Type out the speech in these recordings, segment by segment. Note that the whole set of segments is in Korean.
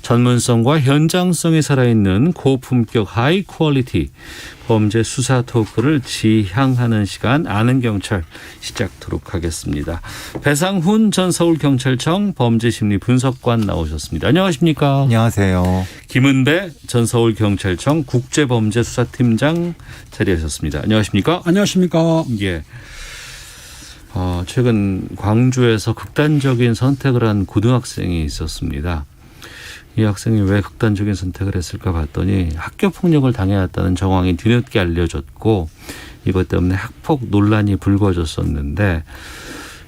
전문성과 현장성이 살아있는 고품격 하이 퀄리티 범죄 수사 토크를 지향하는 시간 아는 경찰 시작하도록 하겠습니다. 배상훈 전 서울경찰청 범죄심리 분석관 나오셨습니다. 안녕하십니까? 안녕하세요. 김은배 전 서울경찰청 국제범죄수사팀장 자리하셨습니다. 안녕하십니까? 안녕하십니까? 예. 최근 광주에서 극단적인 선택을 한 고등학생이 있었습니다. 이 학생이 왜 극단적인 선택을 했을까 봤더니 학교 폭력을 당해왔다는 정황이 뒤늦게 알려졌고 이것 때문에 학폭 논란이 불거졌었는데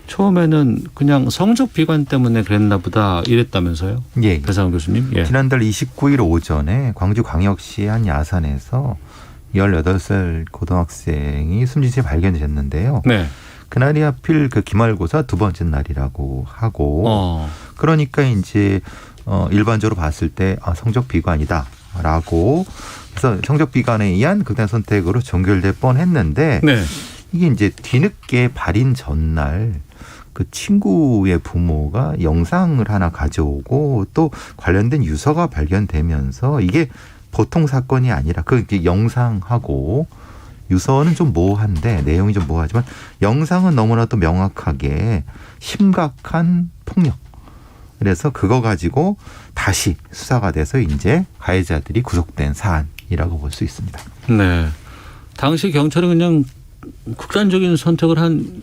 처음에는 그냥 성적 비관 때문에 그랬나 보다 이랬다면서요? 예. 배상훈 교수님. 예. 지난달 29일 오전에 광주광역시 한 야산에서 18살 고등학생이 숨진 채 발견됐는데요. 네. 그날이 하필 그 기말고사 두 번째 날이라고 하고 그러니까 이제 일반적으로 봤을 때 성적 비관이다라고 그래서 성적 비관에 의한 극단 선택으로 종결될 뻔했는데 네. 이게 이제 뒤늦게 발인 전날 그 친구의 부모가 영상을 하나 가져오고 또 관련된 유서가 발견되면서 이게 보통 사건이 아니라 그 영상하고 유서는 좀 모호한데 내용이 좀 모호하지만 영상은 너무나도 명확하게 심각한 폭력. 그래서 그거 가지고 다시 수사가 돼서 이제 가해자들이 구속된 사안이라고 볼 수 있습니다. 네. 당시 경찰은 그냥 극단적인 선택을 한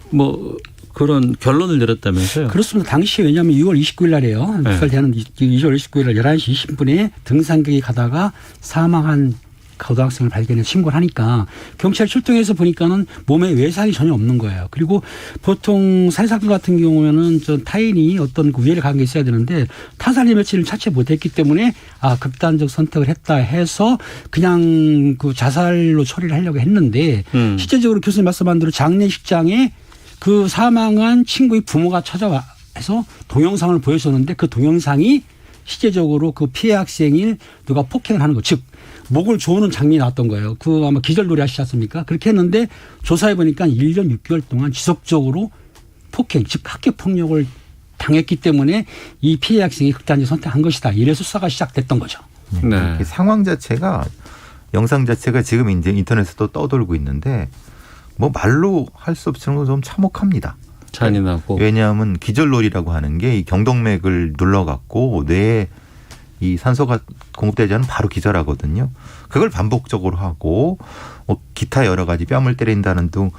그런 결론을 내렸다면서요? 그렇습니다. 당시 왜냐하면 6월 29일 날이에요. 네. 되는 2월 29일 날 11시 20분에 등산객이 가다가 사망한 고등학생을 발견해서 신고를 하니까 경찰 출동해서 보니까는 몸에 외상이 전혀 없는 거예요. 그리고 보통 살해사건 같은 경우에는 타인이 어떤 위해를 가한 게 있어야 되는데 타살의 며칠을 찾지 못했기 때문에 극단적 선택을 했다 해서 그냥 그 자살로 처리를 하려고 했는데 실제적으로 교수님 말씀한 대로 장례식장에 그 사망한 친구의 부모가 찾아와서 동영상을 보여줬는데 그 동영상이 실제적으로 그 피해 학생이 누가 폭행을 하는 거, 즉 목을 조르는 장면이 나왔던 거예요. 그 아마 기절놀이 하시지 않습니까? 그렇게 했는데 조사해 보니까 1년 6개월 동안 지속적으로 폭행, 즉 학교 폭력을 당했기 때문에 이 피해 학생이 극단적 선택한 것이다. 이래서 수사가 시작됐던 거죠. 네. 상황 자체가 영상 자체가 지금 이제 인터넷에도 떠돌고 있는데 말로 할 수 없지만 좀 참혹합니다. 잔인하고. 왜냐하면 기절놀이라고 하는 게 이 경동맥을 눌러갖고 뇌에 이 산소가 공급되지 않으면 바로 기절하거든요. 그걸 반복적으로 하고 기타 여러 가지 뺨을 때린다는 등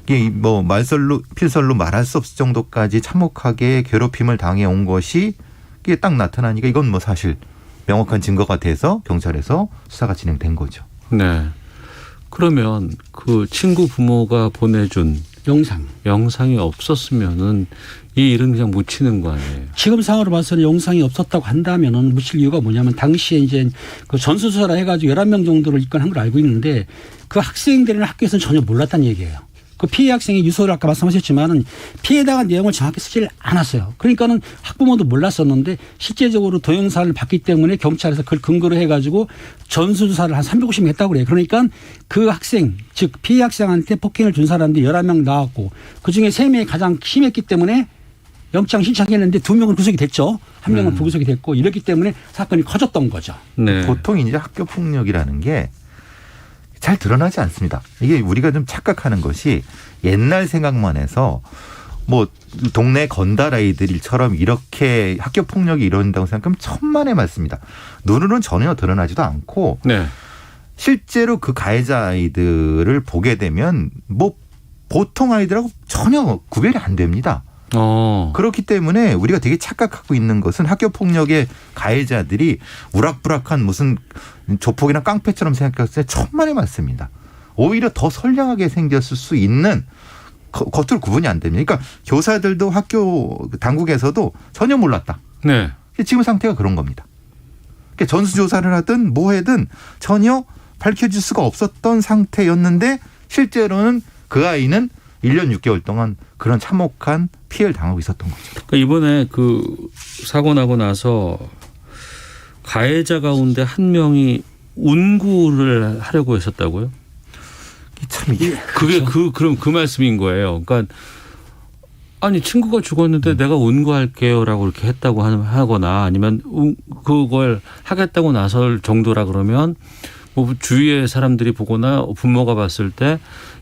이게 말설로 필설로 말할 수 없을 정도까지 참혹하게 괴롭힘을 당해온 것이 이게 딱 나타나니까 이건 사실 명확한 증거가 돼서 경찰에서 수사가 진행된 거죠. 네. 그러면 그 친구 부모가 보내준 영상이 없었으면은 이 일은 그냥 묻히는 거 아니에요? 지금 상황으로 봐서는 영상이 없었다고 한다면은 묻힐 이유가 뭐냐면 당시에 이제 그 전수조사를 해가지고 11명 정도를 입건한 걸 알고 있는데 그 학생들은 학교에서는 전혀 몰랐다는 얘기예요. 그 피해 학생의 유서를 아까 말씀하셨지만은 피해 당한 내용을 정확히 쓰지를 않았어요. 그러니까는 학부모도 몰랐었는데 실제적으로 동영상을 봤기 때문에 경찰에서 그걸 근거로 해가지고 전수조사를 한 350명 했다고 그래요. 그러니까 그 학생, 즉 피해 학생한테 폭행을 준 사람들이 11명 나왔고 그중에 3명이 가장 심했기 때문에 영장 신청했는데 2명은 구속이 됐죠. 1명은 불구속이 됐고 이렇기 때문에 사건이 커졌던 거죠. 네. 보통 이제 학교 폭력이라는 게 잘 드러나지 않습니다. 이게 우리가 좀 착각하는 것이 옛날 생각만 해서 동네 건달 아이들처럼 이렇게 학교 폭력이 이루어진다고 생각하면 천만의 말씀입니다. 눈으로는 전혀 드러나지도 않고 네. 실제로 그 가해자 아이들을 보게 되면 보통 아이들하고 전혀 구별이 안 됩니다. 그렇기 때문에 우리가 되게 착각하고 있는 것은 학교 폭력의 가해자들이 우락부락한 무슨 조폭이나 깡패처럼 생각했을 때 천만의 말씀입니다. 오히려 더 선량하게 생겼을 수 있는 겉으로 구분이 안 됩니다. 그러니까 교사들도 학교 당국에서도 전혀 몰랐다. 네. 지금 상태가 그런 겁니다. 그러니까 전수조사를 하든 하든 전혀 밝혀질 수가 없었던 상태였는데 실제로는 그 아이는 1년 6개월 동안 그런 참혹한 피해를 당하고 있었던 거죠. 그러니까 이번에 그 사고 나고 나서 가해자 가운데 한 명이 운구를 하려고 했었다고요? 참 이게 그게 그럼 그 말씀인 거예요. 그러니까 아니 친구가 죽었는데 내가 운구할게요라고 이렇게 했다고 하거나 아니면 그걸 하겠다고 나설 정도라 그러면 뭐 주위의 사람들이 보거나 부모가 봤을 때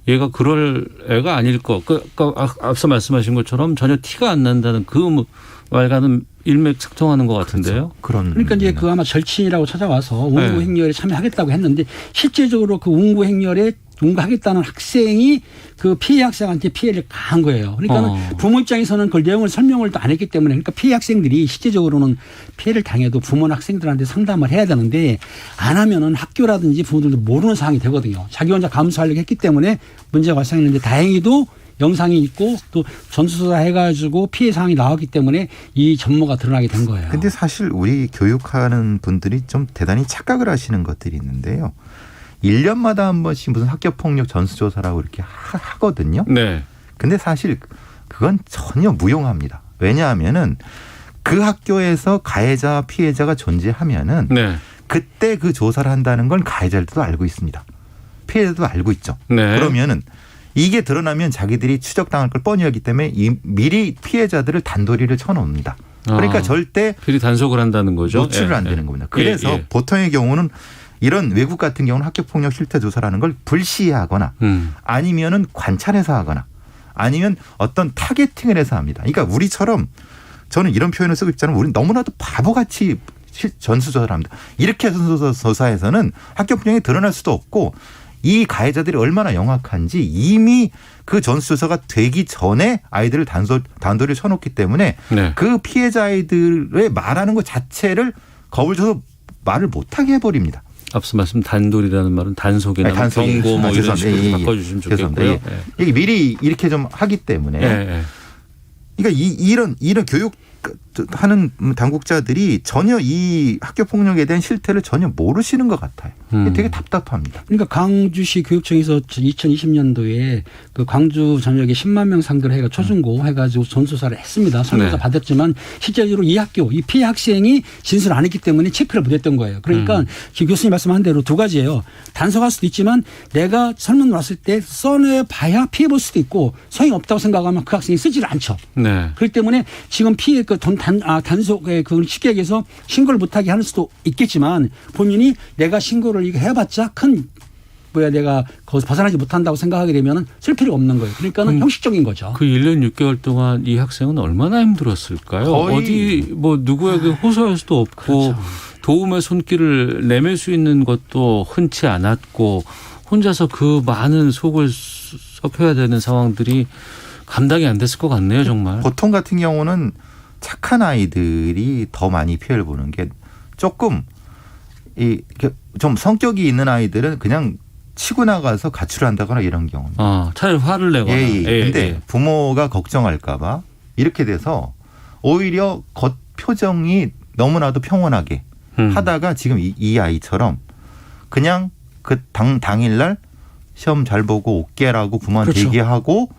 얘가 그럴 애가 아닐 거. 그러니까 앞서 말씀하신 것처럼 전혀 티가 안 난다는 그 말과는 일맥상통하는 것 같은데요. 그런 그러니까 이제 그 아마 절친이라고 찾아와서 운구 행렬에 참여하겠다고 했는데 실제적으로 그 운구 행렬에 운구하겠다는 학생이 그 피해 학생한테 피해를 가한 거예요. 그러니까 부모 입장에서는 그 내용을 설명을 또 안 했기 때문에 그러니까 피해 학생들이 실제적으로는 피해를 당해도 부모나 학생들한테 상담을 해야 되는데 안 하면은 학교라든지 부모들도 모르는 상황이 되거든요. 자기 혼자 감수하려고 했기 때문에 문제가 발생했는데 다행히도 영상이 있고 또 전수조사 해가지고 피해 사항이 나왔기 때문에 이 전모가 드러나게 된 거예요. 근데 사실 우리 교육하는 분들이 좀 대단히 착각을 하시는 것들이 있는데요. 1년마다 한 번씩 무슨 학교폭력 전수조사라고 이렇게 하거든요. 네. 근데 사실 그건 전혀 무용합니다. 왜냐하면은 그 학교에서 가해자 피해자가 존재하면은 네. 그때 그 조사를 한다는 건 가해자들도 알고 있습니다. 피해자도 알고 있죠. 네. 그러면은 이게 드러나면 자기들이 추적당할 걸 뻔히 알기 때문에 미리 피해자들을 단도리를 쳐놓습니다. 그러니까 절대 미리 단속을 한다는 거죠. 노출을 안 되는 겁니다. 그래서 보통의 경우는 이런 외국 같은 경우는 학교폭력 실태 조사라는 걸 불시하거나 아니면은 관찰해서 하거나 아니면 어떤 타겟팅을 해서 합니다. 그러니까 우리처럼 저는 이런 표현을 쓰고 있잖아요. 우리는 너무나도 바보같이 전수조사를 합니다. 이렇게 전수조사에서는 학교폭력이 드러날 수도 없고 이 가해자들이 얼마나 영악한지 이미 그 전수조사가 되기 전에 아이들을 단도리를 쳐놓기 때문에 네. 그 피해자 아이들의 말하는 것 자체를 겁을 줘서 말을 못하게 해버립니다. 앞서 말씀 단돌이라는 말은 단속이나 경고 뭐 이런 식으로 바꿔주시면 좋겠고요. 이게 미리 이렇게 좀 하기 때문에 그러니까 이런 교육하는 당국자들이 전혀 이 학교폭력에 대한 실태를 전혀 모르시는 것 같아요. 되게 답답합니다. 그러니까 강주시 교육청에서 2020년도에 그 광주 전역에 10만 명 상대로 해가 초중고 해가지고 전수조사를 했습니다. 설문조사 받았지만 실제적으로 이 학교 이 피해 학생이 진술을 안 했기 때문에 체크를 못했던 거예요. 그러니까 지금 교수님 말씀한 대로 두 가지예요. 단속할 수도 있지만 내가 설문 왔을 때 써내봐야 피해 볼 수도 있고 소용이 없다고 생각하면 그 학생이 쓰지를 않죠. 네. 그렇기 때문에 지금 피해 단속에 그걸 쉽게 얘기해서 신고를 못하게 할 수도 있겠지만 본인이 내가 신고를 이거 해봤자 내가 거기서 벗어나지 못한다고 생각하게 되면 쓸 필요가 없는 거예요. 그러니까는 형식적인 거죠. 그 1년 6개월 동안 이 학생은 얼마나 힘들었을까요? 어디 뭐 누구에게 호소할 수도 없고 그렇죠. 도움의 손길을 내밀 수 있는 것도 흔치 않았고 혼자서 그 많은 속을 썩혀야 되는 상황들이 감당이 안 됐을 것 같네요, 정말. 보통 같은 경우는 착한 아이들이 더 많이 피해를 보는 게 조금 좀 성격이 있는 아이들은 그냥 치고 나가서 가출을 한다거나 이런 경우. 차라리 화를 내거나. 근데 부모가 걱정할까 봐 이렇게 돼서 오히려 겉 표정이 너무나도 평온하게 하다가 지금 이 아이처럼 그냥 그 당일날 시험 잘 보고 올게라고 부모한테 그렇죠. 얘기하고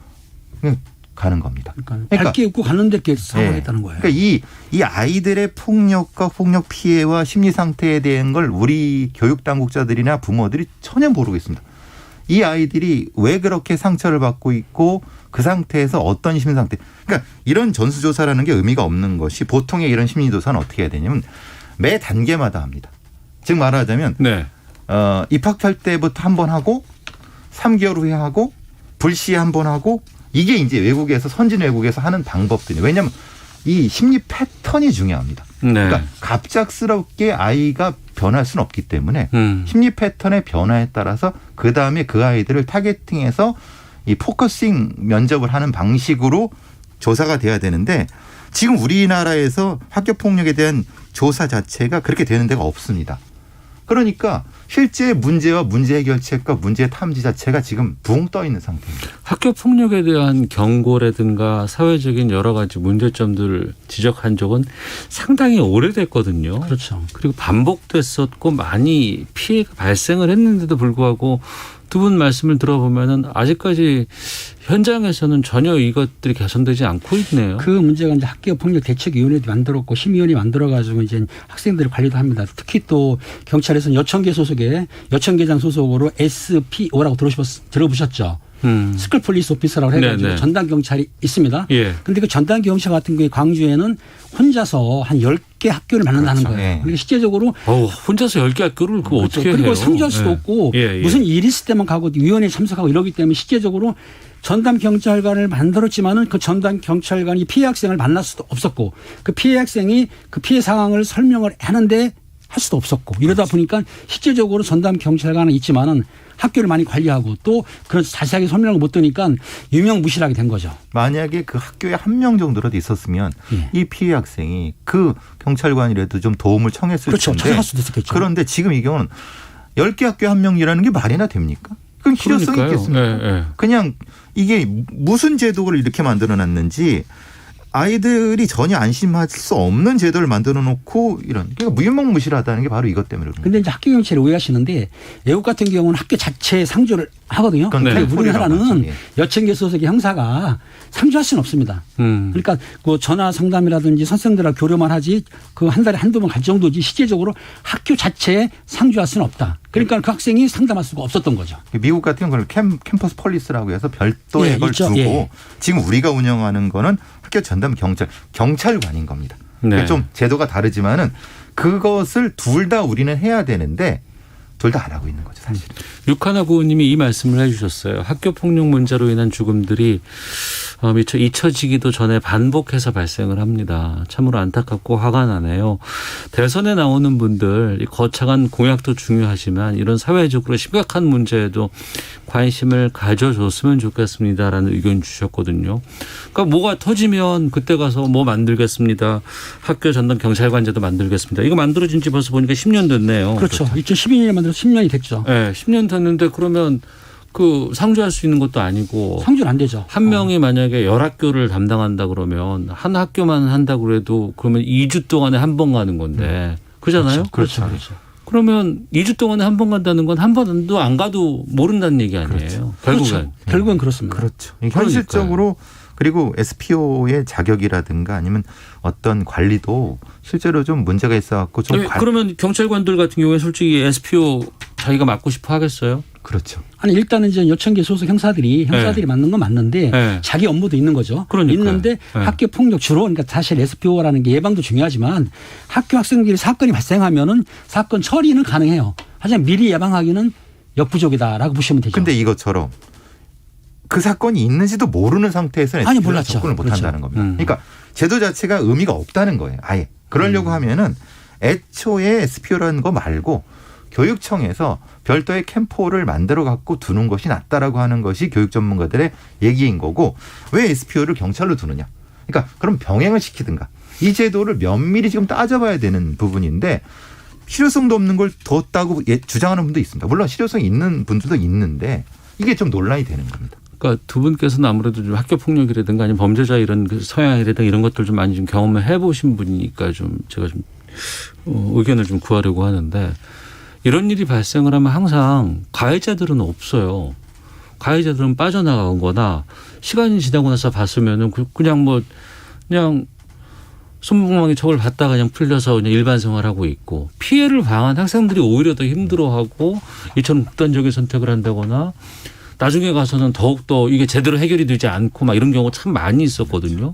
그냥 가는 겁니다. 그러니까 밝게 웃고 가는데 이렇게 상황했다는 거예요. 그러니까 이 아이들의 폭력과 폭력 피해와 심리 상태에 대한 걸 우리 교육 당국자들이나 부모들이 전혀 모르고 있습니다. 이 아이들이 왜 그렇게 상처를 받고 있고 그 상태에서 어떤 심리 상태. 그러니까 이런 전수조사라는 게 의미가 없는 것이 보통의 이런 심리조사는 어떻게 해야 되냐면 매 단계마다 합니다. 즉 말하자면 입학할 때부터 한 번 하고 3개월 후에 하고 불시에 한 번 하고 이게 이제 외국에서 선진 외국에서 하는 방법들이에요. 왜냐하면 이 심리 패턴이 중요합니다. 그러니까 갑작스럽게 아이가 변할 수는 없기 때문에 심리 패턴의 변화에 따라서 그다음에 그 아이들을 타겟팅해서 이 포커싱 면접을 하는 방식으로 조사가 돼야 되는데 지금 우리나라에서 학교폭력에 대한 조사 자체가 그렇게 되는 데가 없습니다. 그러니까 실제 문제와 문제 해결책과 문제 탐지 자체가 지금 붕 떠 있는 상태입니다. 학교 폭력에 대한 경고라든가 사회적인 여러 가지 문제점들을 지적한 적은 상당히 오래됐거든요. 그렇죠. 그리고 반복됐었고 많이 피해가 발생을 했는데도 불구하고 두 분 말씀을 들어보면은 아직까지 현장에서는 전혀 이것들이 개선되지 않고 있네요. 그 문제가 이제 학교폭력대책위원회도 만들었고 심의위원회 만들어가지고 이제 학생들을 관리도 합니다. 특히 또 경찰에서는 여천계 소속의 여천계장 소속으로 SPO라고 들어보셨죠? 스쿨 폴리스 오피서라고 해가지고 네네. 전담 경찰이 있습니다. 예. 그런데 그 전담 경찰 같은 경우에 광주에는 혼자서 한 10개 학교를 만든다는 그렇죠. 거예요. 예. 그러니까 실제적으로 혼자서 10개 학교를 그거 그렇죠. 어떻게 해요? 그리고 상주할 수도 예. 없고 예, 예. 무슨 일이 있을 때만 가고 위원회에 참석하고 이러기 때문에 실제적으로 전담 경찰관을 만들었지만은 그 전담 경찰관이 피해 학생을 만날 수도 없었고 그 피해 학생이 그 피해 상황을 설명을 하는데 할 수도 없었고 이러다 보니까 실제적으로 전담 경찰관은 있지만은 학교를 많이 관리하고 또 그런 자세하게 설명을 못 드니까 유명무실하게 된 거죠. 만약에 그 학교에 한 명 정도라도 있었으면 예. 이 피해 학생이 그 경찰관이라도 좀 도움을 청했을 그렇죠. 텐데. 찾아갈 수도 있었겠죠. 그런데 지금 이 경우는 10개 학교에 한 명이라는 게 말이나 됩니까? 그럼 필요성이 그러니까요. 있겠습니까? 예, 예. 그냥 이게 무슨 제도를 이렇게 만들어 놨는지 아이들이 전혀 안심할 수 없는 제도를 만들어 놓고 이런 그러니까 무유명무실하다는 게 바로 이것 때문에 그런 거예요. 근데 이제 학교 경찰이 오해하시는데 외국 같은 경우는 학교 자체에 상주를 하거든요. 그건 근데 텔포리라고 우리나라는 하죠. 예. 여천개 소속의 형사가 상주할 수는 없습니다. 음. 그러니까 그 전화 상담이라든지 선생들하고 교류만 하지 그 한 달에 한두 번 갈 정도지 실제적으로 학교 자체에 상주할 수는 없다. 그러니까 그 학생이 상담할 수가 없었던 거죠. 미국 같은 경우는 캠퍼스 폴리스라고 해서 별도의 예, 걸 있죠. 두고 예. 지금 우리가 운영하는 거는 학교 전담 경찰관인 겁니다. 네. 좀 제도가 다르지만은 그것을 둘 다 우리는 해야 되는데 둘 다 안 하고 있는 거죠, 사실은. 육하나 구호님이 이 말씀을 해주셨어요. 학교 폭력 문제로 인한 죽음들이 미처 잊혀지기도 전에 반복해서 발생을 합니다. 참으로 안타깝고 화가 나네요. 대선에 나오는 분들 이 거창한 공약도 중요하지만 이런 사회적으로 심각한 문제에도 관심을 가져줬으면 좋겠습니다라는 의견 주셨거든요. 그러니까 뭐가 터지면 그때 가서 뭐 만들겠습니다. 학교 전담 경찰관제도 만들겠습니다. 이거 만들어진 지 벌써 보니까 10년 됐네요. 그렇죠. 2012년에 만들어서 10년이 됐죠. 네, 10년 됐는데 그러면 그 상주할 수 있는 것도 아니고 상주는 안 되죠. 한 명이 만약에 10학교를 담당한다 그러면 한 학교만 한다 그래도 그러면 2주 동안에 한 번 가는 건데 그렇잖아요? 그렇죠. 그렇죠. 그러면 2주 동안에 한 번 간다는 건 한 번도 안 가도 모른다는 얘기 아니에요. 그렇죠. 결국엔. 그렇죠. 결국은 그렇습니다. 그렇죠. 현실적으로 그리고 SPO의 자격이라든가 아니면 어떤 관리도 실제로 좀 문제가 있어갖고 좀 그러면 경찰관들 같은 경우에 솔직히 SPO 자기가 맡고 싶어 하겠어요? 그렇죠. 아니 일단은 이제 여천개 소속 형사들이 맞는 건 맞는데 네. 자기 업무도 있는 거죠. 그러니까요. 있는데 네. 학교 폭력 주로 그러니까 사실 SPO라는 게 예방도 중요하지만 학교 학생들이 사건이 발생하면은 사건 처리는 가능해요. 하지만 미리 예방하기는 역부족이다라고 보시면 되죠. 근데 이것처럼 그 사건이 있는지도 모르는 상태에서 아니, 몰랐죠. 접근을 못 그렇죠. 한다는 겁니다. 그러니까 제도 자체가 의미가 없다는 거예요. 아예. 그러려고 하면은 애초에 SPO라는 거 말고 교육청에서 별도의 캠포를 만들어 갖고 두는 것이 낫다라고 하는 것이 교육 전문가들의 얘기인 거고 왜 SPO를 경찰로 두느냐. 그러니까 그럼 병행을 시키든가 이 제도를 면밀히 지금 따져봐야 되는 부분인데 실효성도 없는 걸 뒀다고 주장하는 분도 있습니다. 물론 실효성이 있는 분들도 있는데 이게 좀 논란이 되는 겁니다. 그러니까 두 분께서는 아무래도 좀 학교 폭력이라든가 아니면 범죄자 이런 그 성향이라든가 이런 것들 좀 많이 좀 경험을 해보신 분이니까 좀 제가 좀 의견을 좀 구하려고 하는데 이런 일이 발생을 하면 항상 가해자들은 없어요. 가해자들은 빠져나간 거나 시간이 지나고 나서 봤으면은 그냥 손방망이 척을 받다가 그냥 풀려서 그냥 일반 생활하고 있고 피해를 당한 학생들이 오히려 더 힘들어하고 이처럼 극단적인 선택을 한다거나 나중에 가서는 더욱더 이게 제대로 해결이 되지 않고 막 이런 경우가 참 많이 있었거든요.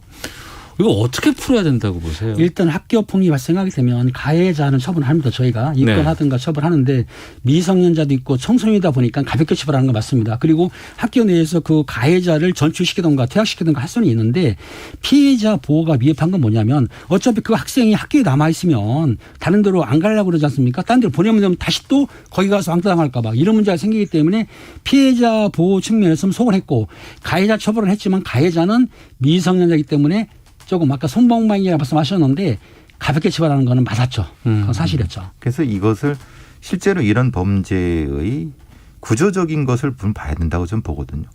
이거 어떻게 풀어야 된다고 보세요? 일단 학교 폭력이 발생하게 되면 가해자는 처분합니다. 저희가 입건하든가 처벌하는데 미성년자도 있고 청소년이다 보니까 가볍게 처벌하는 건 맞습니다. 그리고 학교 내에서 그 가해자를 전출시키든가 퇴학시키든가 할 수는 있는데 피해자 보호가 미흡한 건 뭐냐면 어차피 그 학생이 학교에 남아있으면 다른 데로 안 가려고 그러지 않습니까? 딴 데로 보내면 되면 다시 또 거기 가서 왕따당할까 봐 이런 문제가 생기기 때문에 피해자 보호 측면에서는 속을 했고 가해자 처벌을 했지만 가해자는 미성년자이기 때문에 조금 아까 손방망이라고 말씀하셨는데 가볍게 처벌하는 거는 맞았죠. 그건 사실이었죠. 그래서 이것을 실제로 이런 범죄의 구조적인 것을 봐야 된다고 저는 보거든요.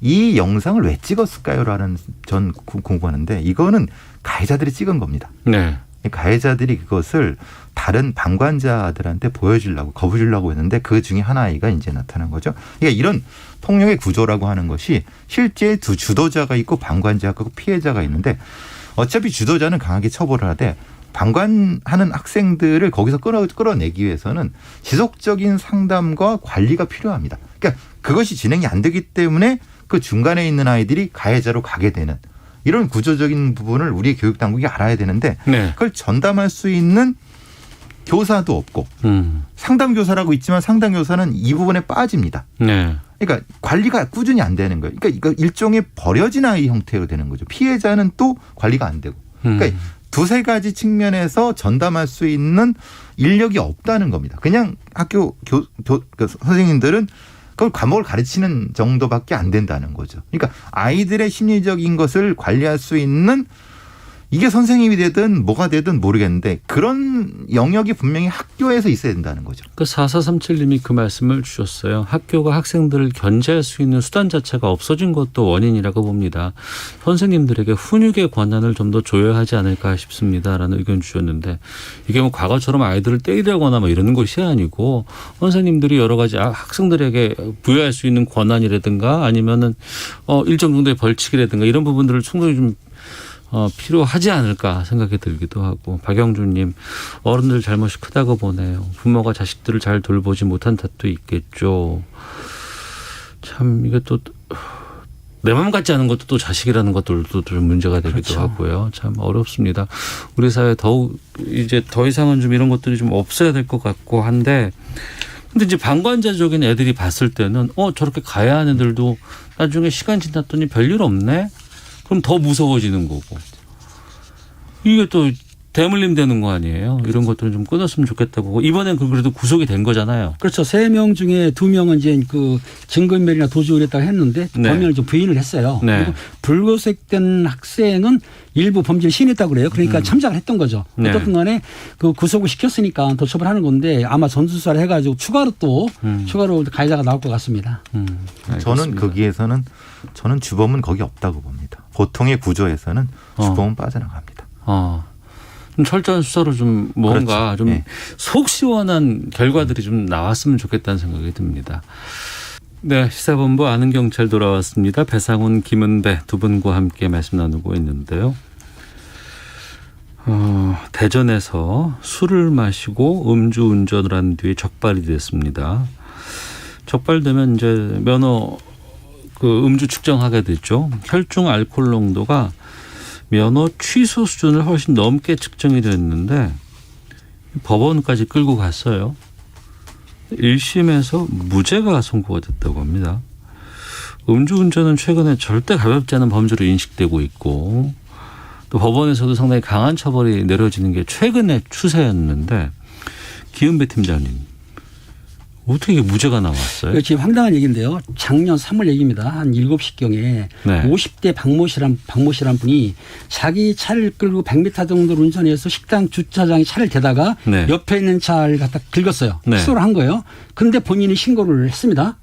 이 영상을 왜 찍었을까요라는 전 궁금한데 이거는 가해자들이 찍은 겁니다. 네. 가해자들이 그것을 다른 방관자들한테 보여주려고 거부주려고 했는데 그 중에 하나가 이제 나타난 거죠. 그러니까 이런 폭력의 구조라고 하는 것이 실제 두 주도자가 있고 방관자가 있고 피해자가 있는데 어차피 주도자는 강하게 처벌을 하되 방관하는 학생들을 거기서 끌어내기 위해서는 지속적인 상담과 관리가 필요합니다. 그러니까 그것이 진행이 안 되기 때문에 그 중간에 있는 아이들이 가해자로 가게 되는 이런 구조적인 부분을 우리 교육 당국이 알아야 되는데 네. 그걸 전담할 수 있는 교사도 없고 상담 교사라고 있지만 상담 교사는 이 부분에 빠집니다. 네. 그러니까 관리가 꾸준히 안 되는 거예요. 그러니까 이거 일종의 버려진 아이 형태로 되는 거죠. 피해자는 또 관리가 안 되고. 그러니까 두세 가지 측면에서 전담할 수 있는 인력이 없다는 겁니다. 그냥 학교 그 선생님들은 그걸 과목을 가르치는 정도밖에 안 된다는 거죠. 그러니까 아이들의 심리적인 것을 관리할 수 있는 이게 선생님이 되든 뭐가 되든 모르겠는데 그런 영역이 분명히 학교에서 있어야 된다는 거죠. 그 4437님이 그 말씀을 주셨어요. 학교가 학생들을 견제할 수 있는 수단 자체가 없어진 것도 원인이라고 봅니다. 선생님들에게 훈육의 권한을 좀 더 줘야 하지 않을까 싶습니다라는 의견 주셨는데 이게 뭐 과거처럼 아이들을 때리거나 뭐 이러는 것이 아니고 선생님들이 여러 가지 학생들에게 부여할 수 있는 권한이라든가 아니면은 일정 정도의 벌칙이라든가 이런 부분들을 충분히 좀 필요하지 않을까 생각이 들기도 하고 박영준님 어른들 잘못이 크다고 보네요. 부모가 자식들을 잘 돌보지 못한 탓도 있겠죠. 참 이게 또 내 마음 같지 않은 것도 또 자식이라는 것들도 좀 문제가 되기도 그렇죠. 하고요. 참 어렵습니다. 우리 사회 더욱 이제 더 이상은 좀 이런 것들이 좀 없어야 될 것 같고 한데 근데 이제 방관자적인 애들이 봤을 때는 저렇게 가야 하는 애들도 나중에 시간 지났더니 별일 없네. 그럼 더 무서워지는 거고. 이게 또 대물림 되는 거 아니에요. 이런 것들은 좀 끊었으면 좋겠다고. 이번엔 그래도 구속이 된 거잖아요. 그렇죠. 3명 중에 2명은 이제 그 증거인멸이나 도주를 했다고 했는데 네. 범인을 좀 부인을 했어요. 네. 그리고 불구속된 학생은 일부 범죄를 시인했다고 그래요. 그러니까 참작을 했던 거죠. 네. 어떻든 간에 그 구속을 시켰으니까 더 처벌하는 건데 아마 전수사를 해가지고 추가로 가해자가 나올 것 같습니다. 저는 거기에서는 저는 주범은 거기 없다고 봅니다. 보통의 구조에서는 주범은 빠져나갑니다. 좀 철저한 수사로 좀 뭔가 그렇죠. 좀 네. 속 시원한 결과들이 좀 나왔으면 좋겠다는 생각이 듭니다. 네, 시사본부 아는 경찰 돌아왔습니다. 배상훈, 김은배 두 분과 함께 말씀 나누고 있는데요. 대전에서 술을 마시고 음주운전을 한 뒤에 적발이 됐습니다. 적발되면 이제 면허 음주 측정하게 됐죠. 혈중 알코올 농도가 면허 취소 수준을 훨씬 넘게 측정이 됐는데 법원까지 끌고 갔어요. 1심에서 무죄가 선고가 됐다고 합니다. 음주운전은 최근에 절대 가볍지 않은 범죄로 인식되고 있고 또 법원에서도 상당히 강한 처벌이 내려지는 게 최근의 추세였는데 기은배 팀장님 어떻게 이게 무죄가 나왔어요? 지금 황당한 얘기인데요. 작년 3월 얘기입니다. 한 7시경에 네. 50대 박모씨란 분이 자기 차를 끌고 100m 정도를 운전해서 식당 주차장에 차를 대다가 네. 옆에 있는 차를 갖다 긁었어요. 네. 취소를 한 거예요. 그런데 본인이 신고를 했습니다.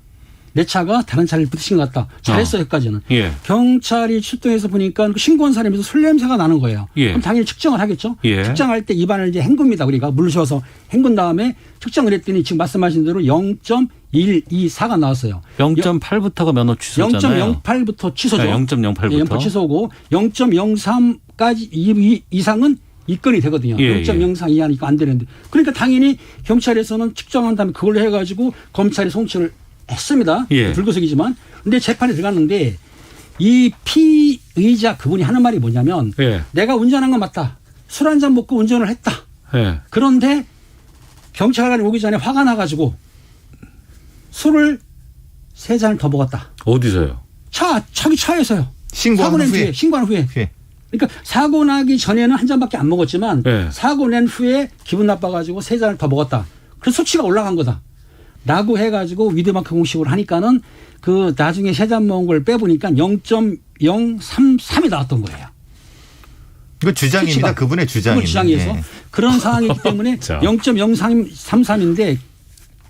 내 차가 다른 차를 부딪힌 것 같다. 잘했어요. 여기까지는. 예. 경찰이 출동해서 보니까 그 신고한 사람에서 술 냄새가 나는 거예요. 예. 그럼 당연히 측정을 하겠죠. 예. 측정할 때 입안을 이제 헹굽니다. 우리가 물을 줘서 헹군 다음에 측정을 했더니 지금 말씀하신 대로 0.124가 나왔어요. 0.8부터가 면허 취소잖아요. 0.08부터 취소죠. 0.08부터. 취소고 0.03까지 이상은 입건이 되거든요. 예, 0.03 이하니까 안 되는데. 그러니까 당연히 경찰에서는 측정한 다음에 그걸로 해가지고 검찰이 송치를 했습니다. 예. 불구속이지만. 근데 재판에 들어갔는데 이 피의자 그분이 하는 말이 뭐냐면 예. 내가 운전한 건 맞다. 술 한 잔 먹고 운전을 했다. 예. 그런데 경찰관이 오기 전에 화가 나가지고 술을 3잔을 더 먹었다. 어디서요? 자기 차에서요. 사고 낸 후에. 신고한 후에. 그러니까 사고 나기 전에는 한 잔밖에 안 먹었지만 네. 사고 낸 후에 기분 나빠가지고 3잔을 더 먹었다. 그래서 수치가 올라간 거다. 라고 해가지고 위드마크 공식으로 하니까는 그 나중에 3잔 먹은 걸 빼보니까 0.033이 나왔던 거예요. 이거 주장입니다. 수치가. 그분의 주장입니다. 주장에서 예. 그런 상황이기 때문에 0.033인데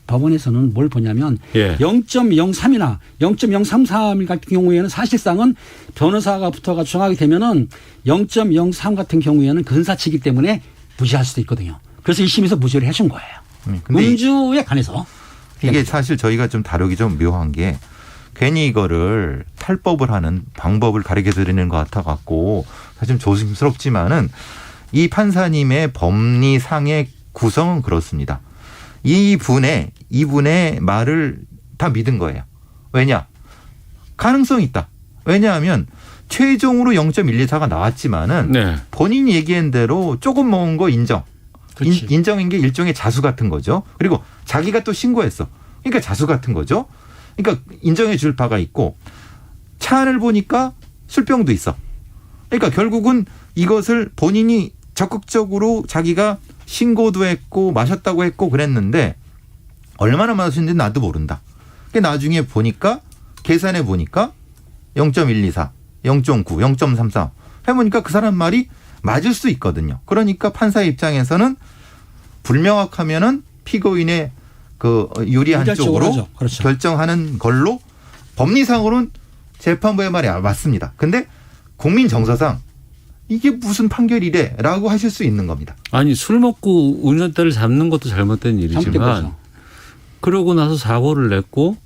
법원에서는 뭘 보냐면 예. 0.03이나 0.033 같은 경우에는 사실상은 변호사가 붙어가 주장하게 되면은 0.03 같은 경우에는 근사치이기 때문에 무죄할 수도 있거든요. 그래서 1심에서 무죄를 해준 거예요. 근데 음주에 관해서. 이게 사실 저희가 좀 다루기 좀 묘한 게 괜히 이거를 탈법을 하는 방법을 가르쳐 드리는 것 같아 갖고 사실 좀 조심스럽지만은 이 판사님의 법리상의 구성은 그렇습니다. 이분의 말을 다 믿은 거예요. 왜냐? 가능성이 있다. 왜냐하면 최종으로 0.124가 나왔지만은 네. 본인이 얘기한 대로 조금 먹은 거 인정. 그렇지. 인정인 게 일종의 자수 같은 거죠. 그리고 자기가 또 신고했어. 그러니까 자수 같은 거죠. 그러니까 인정해 줄 바가 있고 차 안을 보니까 술병도 있어. 그러니까 결국은 이것을 본인이 적극적으로 자기가 신고도 했고 마셨다고 했고 그랬는데 얼마나 마셨는지 나도 모른다. 그러니까 나중에 보니까 계산해 보니까 0.124, 0.9, 0.33 해보니까 그 사람 말이 맞을 수 있거든요. 그러니까 판사 입장에서는 불명확하면은 피고인의 그 유리한 쪽으로 하죠. 그렇죠. 결정하는 걸로 법리상으로는 재판부의 말이 맞습니다. 근데 국민 정서상 이게 무슨 판결이래라고 하실 수 있는 겁니다. 아니 술 먹고 운전대를 잡는 것도 잘못된 일이지만 잘못된 그러고 나서 사고를 냈고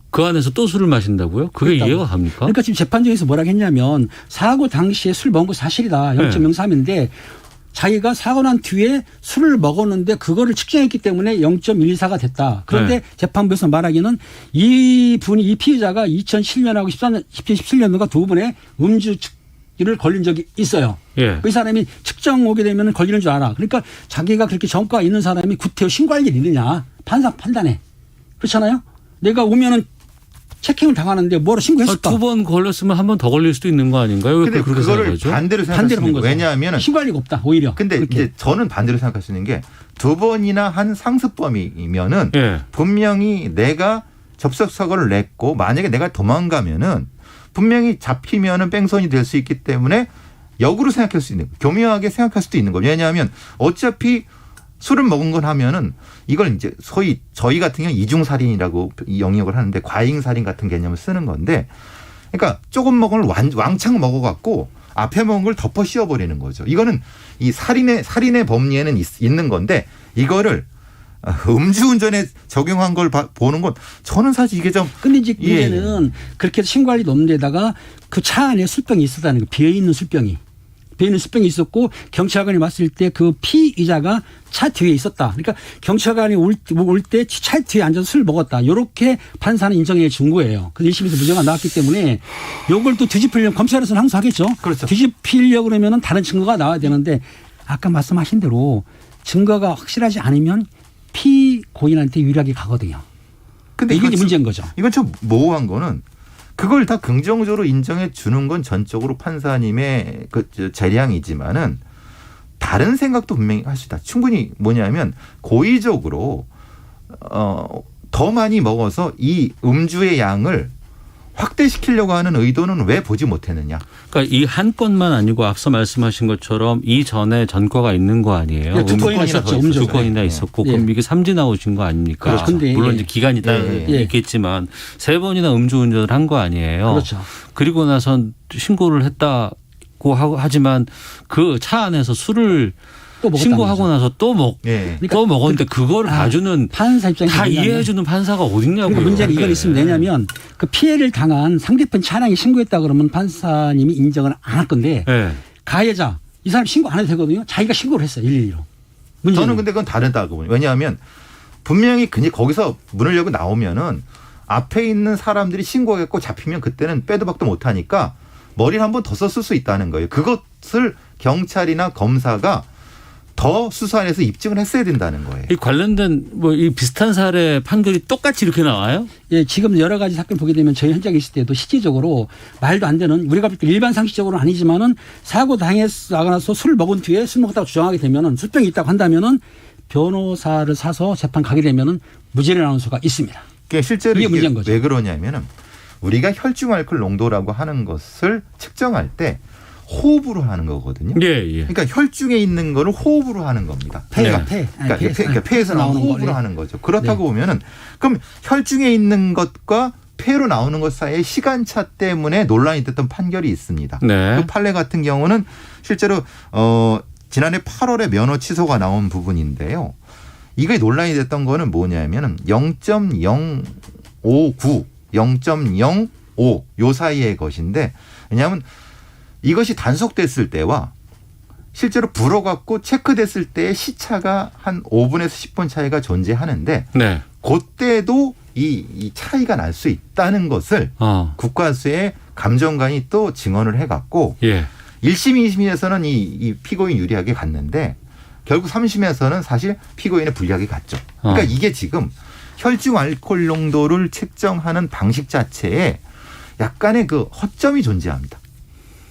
그 안에서 또 술을 마신다고요? 그게 그렇다고. 이해가 갑니까? 그러니까 지금 재판정에서 뭐라고 했냐면 사고 당시에 술 먹은 거 사실이다. 0.03인데 자기가 사고 난 뒤에 술을 먹었는데 그거를 측정했기 때문에 0.124가 됐다. 그런데 네. 재판부에서 말하기는 이 피해자가 2007년하고 17년도가 두 번의 음주를 걸린 적이 있어요. 예. 그 사람이 측정 오게 되면 걸리는 줄 알아. 그러니까 자기가 그렇게 전과 있는 사람이 구태여 신고할 일이 있느냐. 판사 판단해. 그렇잖아요. 내가 오면은 체킹을 당하는데 뭐로 신고했을까? 두 번 걸렸으면 한 번 더 걸릴 수도 있는 거 아닌가요? 왜 근데 그렇게 그거를 생각하죠? 반대로 생각할 수 반대로 본 있는 거죠. 거예요. 왜냐하면 신고할 리가 없다. 오히려. 근데 그렇게. 이제 저는 반대로 생각할 수 있는 게 두 번이나 한 상습범이면은 예. 분명히 내가 접속 사고를 냈고 만약에 내가 도망가면은 분명히 잡히면은 뺑소니 될 수 있기 때문에 역으로 생각할 수 있는 교묘하게 생각할 수도 있는 거죠. 왜냐하면 어차피 술을 먹은 건 하면은 이걸 이제 소위 저희 같은 경우 이중살인이라고 영역을 하는데 과잉살인 같은 개념을 쓰는 건데 그러니까 조금 먹은 걸 왕창 먹어갖고 앞에 먹은 걸 덮어 씌워버리는 거죠. 이거는 이 살인의 법리에는 있는 건데 이거를 음주운전에 적용한 걸 보는 건 저는 사실 이게 좀 근데 이제 예. 문제는 그렇게 해서 신고할 일도 없는 데다가 그 차 안에 술병이 있었다는 거. 비어있는 술병이. 비어있는 술병이 있었고 경찰관이 왔을 때 그 피의자가 차 뒤에 있었다. 그러니까 경찰관이 올 때 차 뒤에 앉아서 술 먹었다. 이렇게 판사는 인정해 준 거예요. 그래서 1심에서 무죄가 나왔기 때문에 이걸 또 뒤집히려면 검찰에서는 항상 하겠죠. 그렇죠. 뒤집히려고 그러면 다른 증거가 나와야 되는데 아까 말씀하신 대로 증거가 확실하지 않으면 피고인한테 유리하게 가거든요. 근데 이게 이건 문제인 거죠. 이건 좀 모호한 거는 그걸 다 긍정적으로 인정해 주는 건 전적으로 판사님의 그 재량이지만은 다른 생각도 분명히 할 수 있다. 충분히 뭐냐면 고의적으로 더 많이 먹어서 이 음주의 양을 확대시키려고 하는 의도는 왜 보지 못했느냐. 그러니까 이 한 건만 아니고 앞서 말씀하신 것처럼 이전에 전과가 있는 거 아니에요? 네, 두 건이나 있었죠. 음주. 두 건이나 있었고 예. 그럼 이게 삼지 나오신 거 아닙니까? 그렇죠. 근데 물론 예. 이제 기간이 따로 예. 있겠지만 세 번이나 음주운전을 한 거 아니에요? 그렇죠. 그리고 나선 신고를 했다고 하지만 그 차 안에서 술을 또 먹었다는 신고하고 거죠. 나서 또 예. 또 먹었는데 그거를 봐주는 판사 입장에서 다 뭐냐면 이해해주는 판사가 어딨냐고요. 그러니까 문제는 이건 있으면 왜냐면 그 피해를 당한 상대편 차량이 신고했다 그러면 판사님이 인정을 안 할 건데 예. 가해자 이 사람 신고 안 해도 되거든요. 자기가 신고를 했어요. 112로. 저는 근데 그건 다르다고 보니 왜냐하면 분명히 그냥 거기서 문을 열고 나오면은 앞에 있는 사람들이 신고했고 잡히면 그때는 빼도 박도 못하니까 머리를 한 번 더 썼을 수 있다는 거예요. 그것을 경찰이나 검사가 더 수사해서 입증을 했어야 된다는 거예요. 이 관련된 뭐 이 비슷한 사례 판결이 똑같이 이렇게 나와요? 예, 지금 여러 가지 사건 보게 되면 저희 현장에 있을 때도 실질적으로 말도 안 되는 우리가 볼 때 일반 상식적으로는 아니지만은 사고 당해서 나가서 술을 먹은 뒤에 술 먹었다고 주장하게 되면은 술병이 있다고 한다면은 변호사를 사서 재판 가게 되면은 무죄를 나오는 수가 있습니다. 그러니까 실제로 이게 이게 문제인 거죠. 왜 그러냐면은 우리가 혈중 알코올 농도라고 하는 것을 측정할 때 호흡으로 하는 거거든요. 예, 예. 그러니까 혈중에 있는 거를 호흡으로 하는 겁니다. 폐가 네. 그러니까 폐에서 나오는 호흡으로 거를. 하는 거죠. 그렇다고 보면은 그럼 혈중에 있는 것과 폐로 나오는 것 사이에 시간차 때문에 논란이 됐던 판결이 있습니다. 네. 그 판례 같은 경우는 실제로 지난해 8월에 면허 취소가 나온 부분인데요. 이게 논란이 됐던 거는 뭐냐면은 0.059, 0.05 요 사이의 것인데 왜냐하면 이것이 단속됐을 때와 실제로 불어갖고 체크됐을 때의 시차가 한 5분에서 10분 차이가 존재하는데 네. 그때도 이 차이가 날 수 있다는 것을 국과수의 감정관이 또 증언을 해갖고 예. 1심, 2심에서는 이 피고인 유리하게 갔는데 결국 3심에서는 사실 피고인의 불리하게 갔죠. 그러니까 이게 지금 혈중 알코올 농도를 측정하는 방식 자체에 약간의 그 허점이 존재합니다.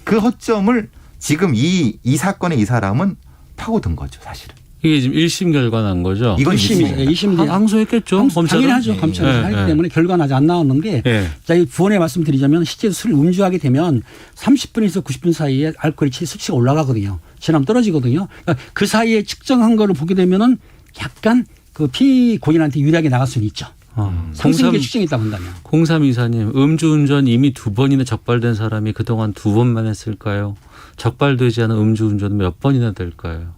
그 허점을 지금 이 사건의 이 사람은 파고든 거죠, 사실은. 이게 지금 1심 결과 난 거죠? 이건 1심이 항소했겠죠. 검찰은? 당연히 하죠. 검찰은 예, 하기 예. 때문에 결과는 아직 안 나왔는데 예. 자, 이 부원에 말씀드리자면 실제 술 음주하게 되면 30분에서 90분 사이에 알코올 수치가 올라가거든요. 체감 떨어지거든요. 그러니까 그 사이에 측정한 거를 보게 되면은 약간 그 피고인한테 유리하게 나갈 수는 있죠. 상승계 측정했다고 한다면. 0324님, 음주운전 이미 2번이나 적발된 사람이 그동안 2번만 했을까요? 적발되지 않은 음주운전은 몇 번이나 될까요?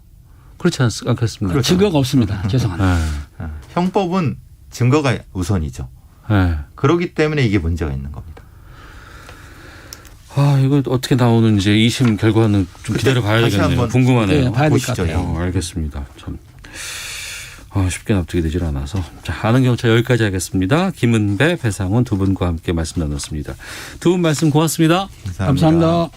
그렇지 않겠습니까? 그렇죠. 증거가 없습니다. 죄송합니다. 네. 형법은 증거가 우선이죠. 네. 그렇기 때문에 이게 문제가 있는 겁니다. 이거 어떻게 나오는지 2심 결과는 좀 기다려 다시 봐야겠네요. 한번 궁금하네요. 네, 봐야 될 것 보시죠. 같아요. 알겠습니다. 참 쉽게 납득이 되질 않아서. 자, 아는 경찰 여기까지 하겠습니다. 김은배, 배상훈 두 분과 함께 말씀 나눴습니다. 두 분 말씀 고맙습니다. 감사합니다.